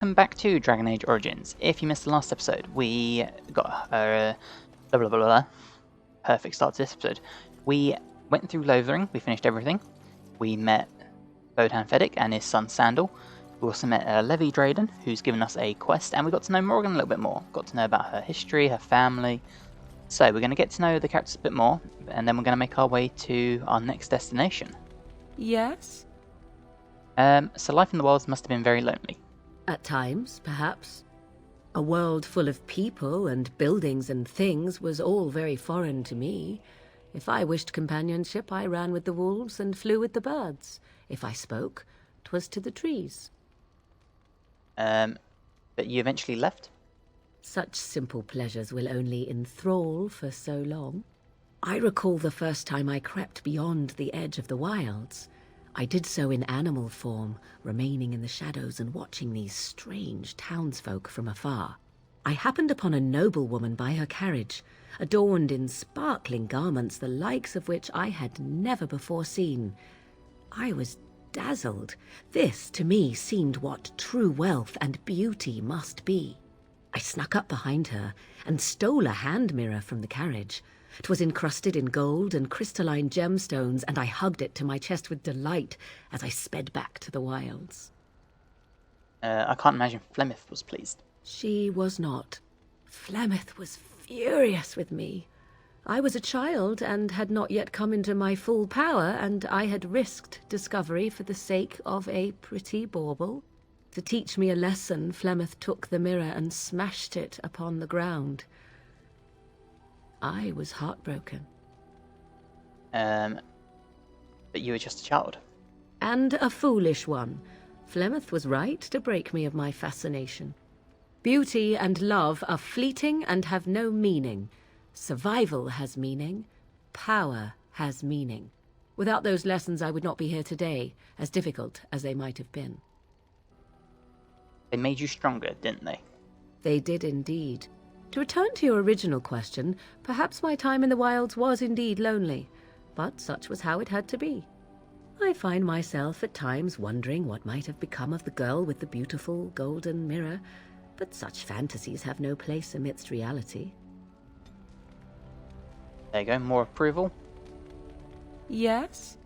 Welcome back to Dragon Age Origins. If you missed the last episode, we got blah blah blah blah. Perfect start to this episode. We went through Lothering, we finished everything. We met Bodan Fedek and his son Sandal. We also met Levi Drayden, who's given us a quest, and we got to know Morgan a little bit more. Got to know about her history, her family. So we're going to get to know the characters a bit more, and then we're going to make our way to our next destination. Yes? So life in the wilds must have been very lonely. At times, perhaps. A world full of people and buildings and things was all very foreign to me. If I wished companionship, I ran with the wolves and flew with the birds. If I spoke, 'twas to the trees. But you eventually left? Such simple pleasures will only enthrall for so long. I recall the first time I crept beyond the edge of the wilds. I did so in animal form, remaining in the shadows and watching these strange townsfolk from afar. I happened upon a noblewoman by her carriage, adorned in sparkling garments the likes of which I had never before seen. I was dazzled. This, to me, seemed what true wealth and beauty must be. I snuck up behind her and stole a hand mirror from the carriage. 'Twas encrusted in gold and crystalline gemstones, and I hugged it to my chest with delight as I sped back to the wilds. I can't imagine Flemeth was pleased. She was not. Flemeth was furious with me. I was a child and had not yet come into my full power, and I had risked discovery for the sake of a pretty bauble. To teach me a lesson, Flemeth took the mirror and smashed it upon the ground. I was heartbroken. But you were just a child. And a foolish one. Flemeth was right to break me of my fascination. Beauty and love are fleeting and have no meaning. Survival has meaning. Power has meaning. Without those lessons, I would not be here today, as difficult as they might have been. They made you stronger, didn't they? They did indeed. To return to your original question, perhaps my time in the wilds was indeed lonely, but such was how it had to be. I find myself at times wondering what might have become of the girl with the beautiful golden mirror, but such fantasies have no place amidst reality. There you go, more approval. Yes?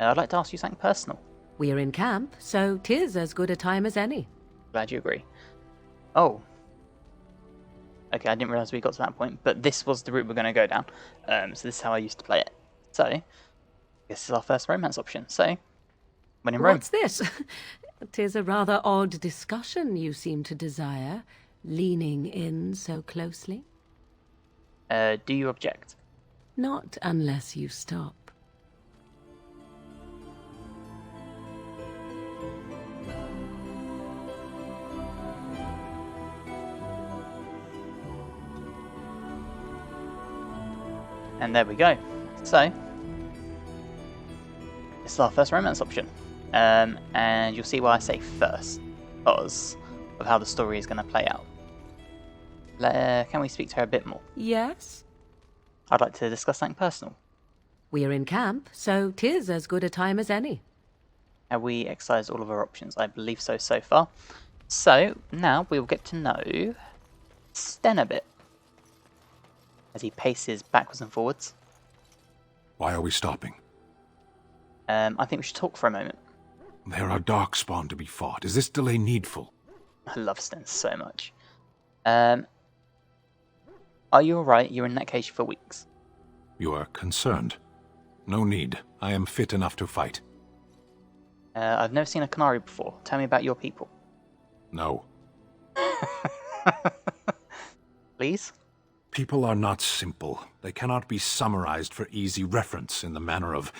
I'd like to ask you something personal. We are in camp, so 'tis as good a time as any. Glad you agree. Oh. Okay, I didn't realise we got to that point, but this was the route we're going to go down. So this is how I used to play it. So, this is our first romance option. So, when in Rome. What's this? 'Tis a rather odd discussion you seem to desire, leaning in so closely. Do you object? Not unless you stop. And there we go. So, this is our first romance option. And you'll see why I say first, because of how the story is going to play out. Can we speak to her a bit more? Yes? I'd like to discuss something personal. We are in camp, so 'tis as good a time as any. Have we exercised all of our options? I believe so far. So, now we will get to know Sten a bit. As he paces backwards and forwards. Why are we stopping? I think we should talk for a moment. There are darkspawn to be fought. Is this delay needful? I love Sten so much. Are you alright? You're in that cage for weeks. You are concerned. No need. I am fit enough to fight. I've never seen a Canary before. Tell me about your people. No. Please? People are not simple. They cannot be summarized for easy reference in the manner of,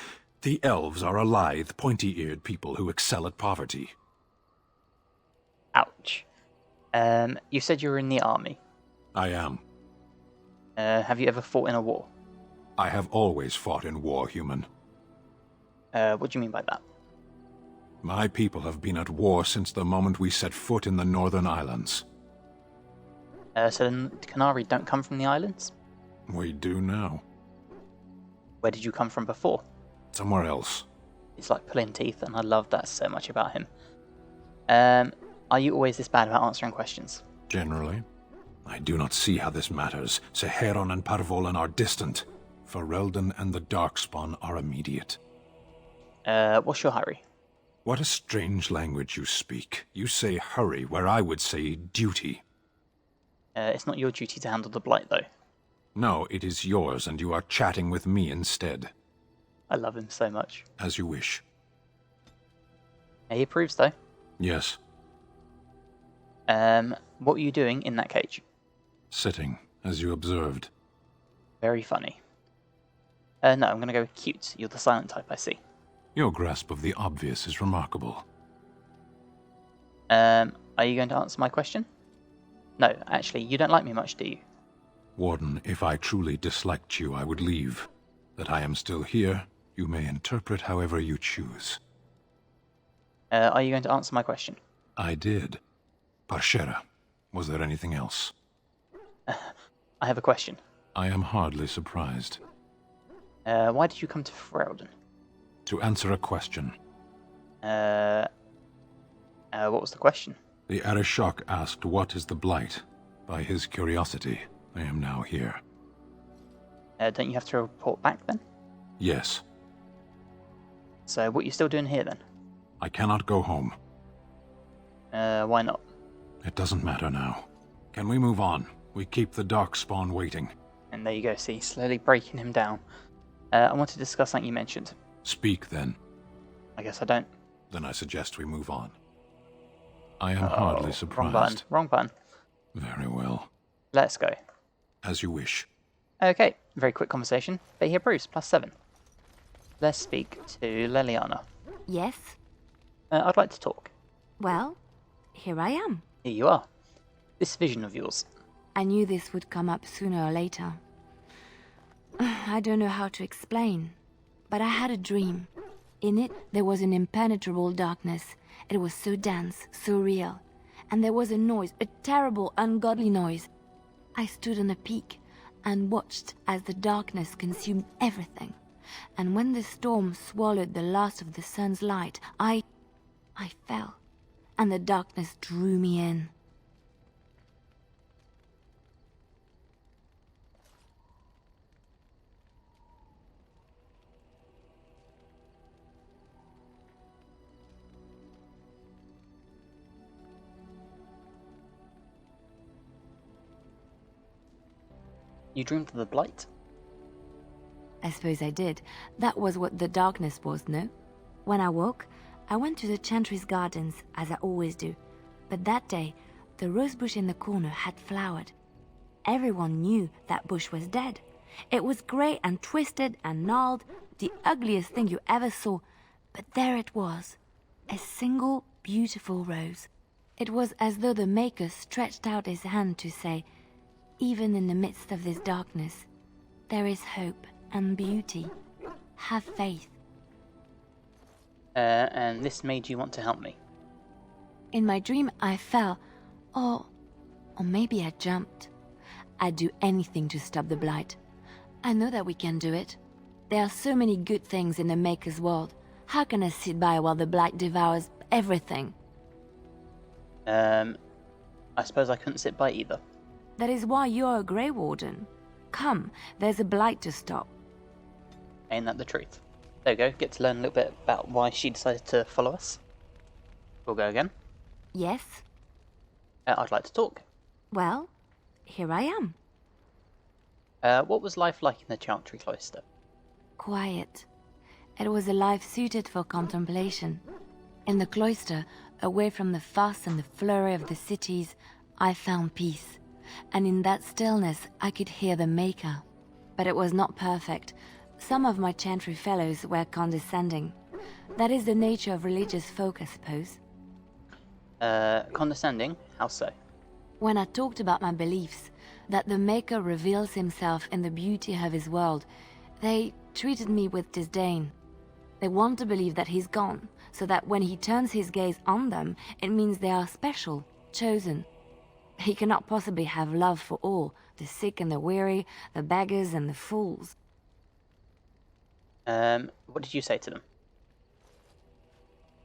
the elves are a lithe, pointy-eared people who excel at poverty. Ouch. You said you were in the army. I am. Have you ever fought in a war? I have always fought in war, human. What do you mean by that? My people have been at war since the moment we set foot in the Northern Islands. So the Canary don't come from the islands? We do now. Where did you come from before? Somewhere else. He's like pulling teeth, and I love that so much about him. Are you always this bad about answering questions? Generally. I do not see how this matters. Seheron and Parvolan are distant. Ferelden and the Darkspawn are immediate. What's your hurry? What a strange language you speak. You say hurry, where I would say duty. It's not your duty to handle the blight, though. No, it is yours, and you are chatting with me instead. I love him so much. As you wish. He approves, though. Yes. What were you doing in that cage? Sitting, as you observed. Very funny. No, I'm going to go with cute. You're the silent type, I see. Your grasp of the obvious is remarkable. Are you going to answer my question? No, actually, you don't like me much, do you? Warden, if I truly disliked you, I would leave. That I am still here, you may interpret however you choose. Are you going to answer my question? I did. Parshera, was there anything else? I have a question. I am hardly surprised. Why did you come to Ferelden? To answer a question. What was the question? The Arishok asked what is the Blight. By his curiosity, I am now here. Don't you have to report back then? Yes. So what are you still doing here then? I cannot go home. Why not? It doesn't matter now. Can we move on? We keep the Darkspawn waiting. And there you go, see, slowly breaking him down. I want to discuss something you mentioned. Speak then. I guess I don't. Then I suggest we move on. I am hardly surprised. Wrong button. Wrong button. Very well. Let's go. As you wish. Okay, very quick conversation. But here, Bruce, +7. Let's speak to Leliana. Yes? I'd like to talk. Well, here I am. Here you are. This vision of yours. I knew this would come up sooner or later. I don't know how to explain, but I had a dream. In it, there was an impenetrable darkness. It was so dense, so real. And there was a noise, a terrible, ungodly noise. I stood on a peak and watched as the darkness consumed everything. And when the storm swallowed the last of the sun's light, I fell, and the darkness drew me in. You dreamed of the Blight? I suppose I did. That was what the darkness was, no? When I woke, I went to the Chantry's gardens, as I always do. But that day, the rose bush in the corner had flowered. Everyone knew that bush was dead. It was grey and twisted and gnarled, the ugliest thing you ever saw. But there it was, a single beautiful rose. It was as though the Maker stretched out his hand to say, even in the midst of this darkness, there is hope and beauty. Have faith. And this made you want to help me? In my dream, I fell, or maybe I jumped. I'd do anything to stop the Blight. I know that we can do it. There are so many good things in the Maker's world. How can I sit by while the Blight devours everything? I suppose I couldn't sit by either. That is why you're a Grey Warden. Come, there's a Blight to stop. Ain't that the truth? There we go, get to learn a little bit about why she decided to follow us. We'll go again. Yes? I'd like to talk. Well, here I am. What was life like in the Chantry Cloister? Quiet. It was a life suited for contemplation. In the cloister, away from the fuss and the flurry of the cities, I found peace. And in that stillness, I could hear the Maker. But it was not perfect. Some of my Chantry fellows were condescending. That is the nature of religious folk, I suppose. Condescending? How so? When I talked about my beliefs, that the Maker reveals himself in the beauty of his world, they treated me with disdain. They want to believe that he's gone, so that when he turns his gaze on them, it means they are special, chosen. He cannot possibly have love for all, the sick and the weary, the beggars and the fools. What did you say to them?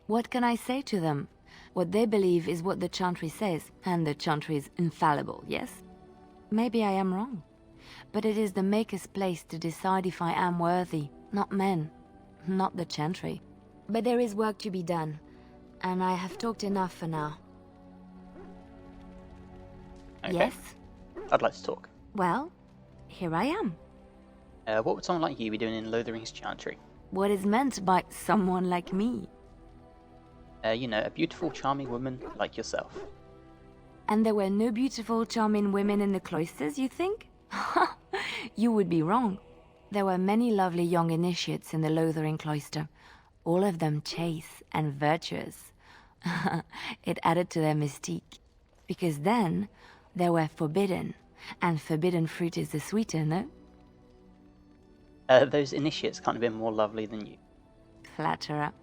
What can I say to them? What they believe is what the Chantry says, and the Chantry is infallible, yes? Maybe I am wrong. But it is the Maker's place to decide if I am worthy, not men, not the Chantry. But there is work to be done, and I have talked enough for now. Okay. Yes? I'd like to talk. Well, here I am. What would someone like you be doing in Lothering's Chantry? What is meant by someone like me? You know, a beautiful, charming woman like yourself. And there were no beautiful, charming women in the cloisters, you think? You would be wrong. There were many lovely young initiates in the Lothering cloister, all of them chaste and virtuous. It added to their mystique. Because then, they were forbidden, and forbidden fruit is the sweeter, no? Those initiates can't have been more lovely than you. Flatterer.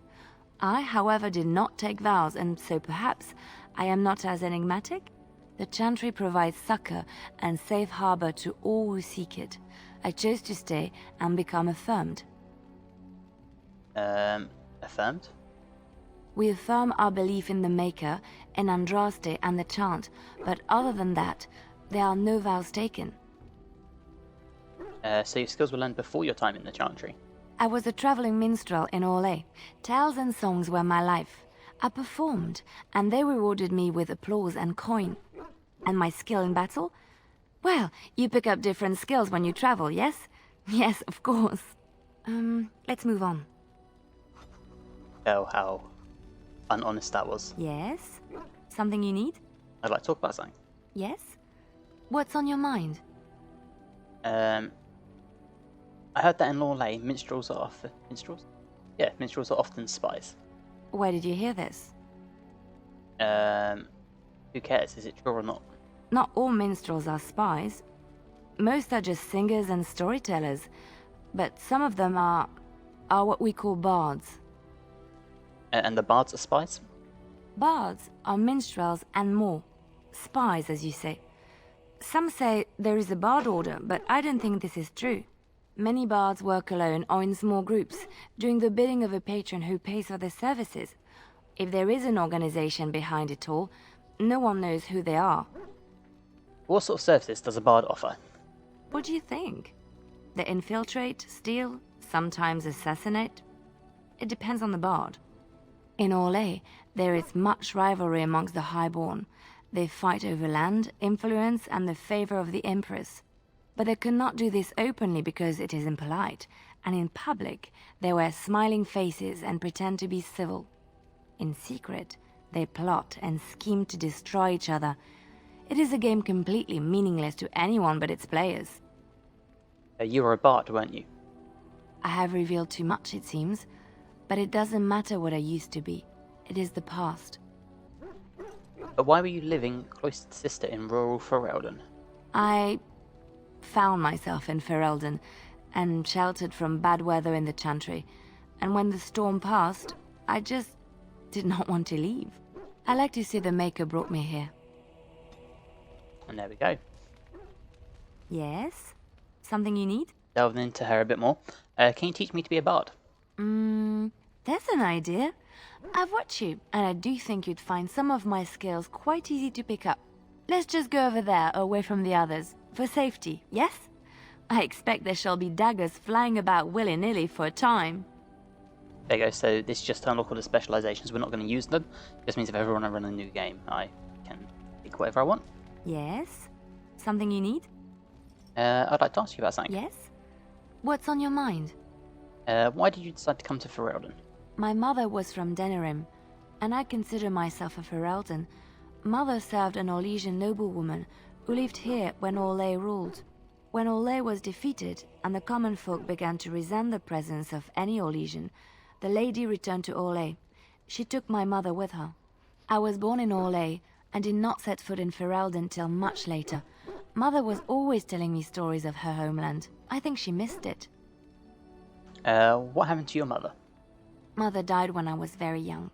I, however, did not take vows, and so perhaps I am not as enigmatic? The Chantry provides succor and safe harbor to all who seek it. I chose to stay and become affirmed. Affirmed? We affirm our belief in the Maker, in Andraste and the Chant, but other than that, there are no vows taken. So your skills were learned before your time in the Chantry? I was a traveling minstrel in Orlais. Tales and songs were my life. I performed, and they rewarded me with applause and coin. And my skill in battle? Well, you pick up different skills when you travel, yes? Yes, of course. Let's move on. Oh, how unhonest that was. Yes? Something you need? I'd like to talk about something. Yes? What's on your mind? I heard that in Lorelei, minstrels are often... Minstrels? Yeah, minstrels are often spies. Where did you hear this? Who cares? Is it true or not? Not all minstrels are spies. Most are just singers and storytellers. But some of them are what we call bards. And the bards are spies? Bards are minstrels and more. Spies, as you say. Some say there is a bard order, but I don't think this is true. Many bards work alone or in small groups, doing the bidding of a patron who pays for their services. If there is an organization behind it all, no one knows who they are. What sort of services does a bard offer? What do you think? They infiltrate, steal, sometimes assassinate? It depends on the bard. In Orlais, there is much rivalry amongst the highborn. They fight over land, influence, and the favor of the Empress. But they cannot do this openly because it is impolite, and in public, they wear smiling faces and pretend to be civil. In secret, they plot and scheme to destroy each other. It is a game completely meaningless to anyone but its players. You were a bard, weren't you? I have revealed too much, it seems, but it doesn't matter what I used to be. It is the past. But why were you living cloistered sister in rural Ferelden? I found myself in Ferelden and sheltered from bad weather in the Chantry, and when the storm passed, I just did not want to leave. I like to say the Maker brought me here. And there we go. Yes? Something you need? Delving into her a bit more. Can you teach me to be a bard? That's an idea. I've watched you, and I do think you'd find some of my skills quite easy to pick up. Let's just go over there, away from the others, for safety, yes? I expect there shall be daggers flying about willy-nilly for a time. There you go, so this is just unlock all the specializations. We're not going to use them. It just means if I ever want to run a new game, I can pick whatever I want. Yes? Something you need? I'd like to ask you about something. Yes? What's on your mind? Why did you decide to come to Ferelden? My mother was from Denerim, and I consider myself a Ferelden. Mother served an Orlesian noblewoman who lived here when Orlais ruled. When Orlais was defeated and the common folk began to resent the presence of any Orlesian, the lady returned to Orlais. She took my mother with her. I was born in Orlais and did not set foot in Ferelden till much later. Mother was always telling me stories of her homeland. I think she missed it. What happened to your mother? Mother died when I was very young.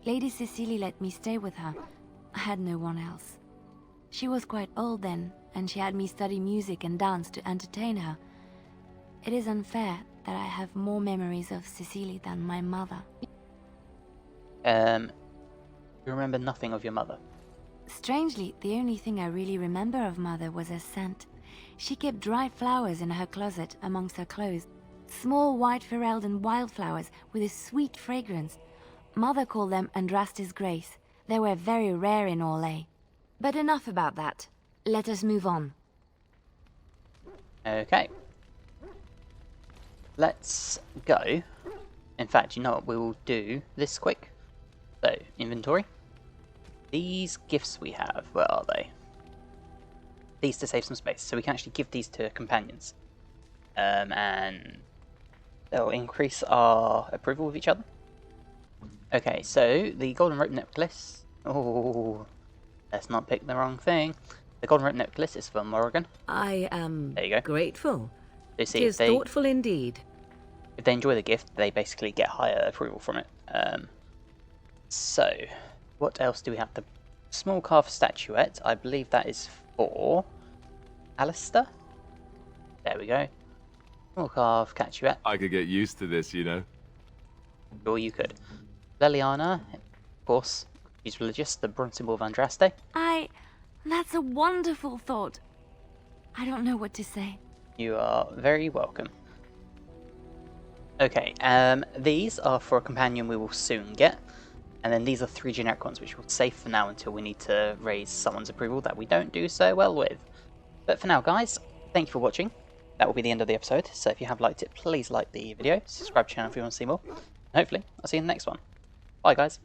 Lady Cecily let me stay with her. I had no one else. She was quite old then, and she had me study music and dance to entertain her. It is unfair that I have more memories of Cecily than my mother. You remember nothing of your mother. Strangely, the only thing I really remember of Mother was her scent. She kept dried flowers in her closet amongst her clothes. Small white Ferelden wildflowers with a sweet fragrance. Mother called them Andraste's Grace. They were very rare in Orlais. But enough about that. Let us move on. Okay. Let's go. In fact, you know what? We will do this quick. So, inventory. These gifts we have, where are they? These to save some space. So we can actually give these to companions. And they'll increase our approval with each other. Okay, so the golden rope necklace. Oh, let's not pick the wrong thing. The golden rope necklace is for Morrigan. I am There you go. grateful. So see, It is thoughtful indeed. if they enjoy the gift, they basically get higher approval from it. So, what else do we have? The small carved statuette. I believe that is for Alistair. There we go. Small carved statuette. I could get used to this, you know. Sure you could. Leliana, of course, she's religious. The bronze symbol of Andraste. That's a wonderful thought. I don't know what to say. You are very welcome. Okay, these are for a companion we will soon get. And then these are 3 generic ones, which we'll save for now until we need to raise someone's approval that we don't do so well with. But for now, guys, thank you for watching. That will be the end of the episode. So if you have liked it, please like the video, subscribe to the channel if you want to see more. And hopefully, I'll see you in the next one. Bye, guys.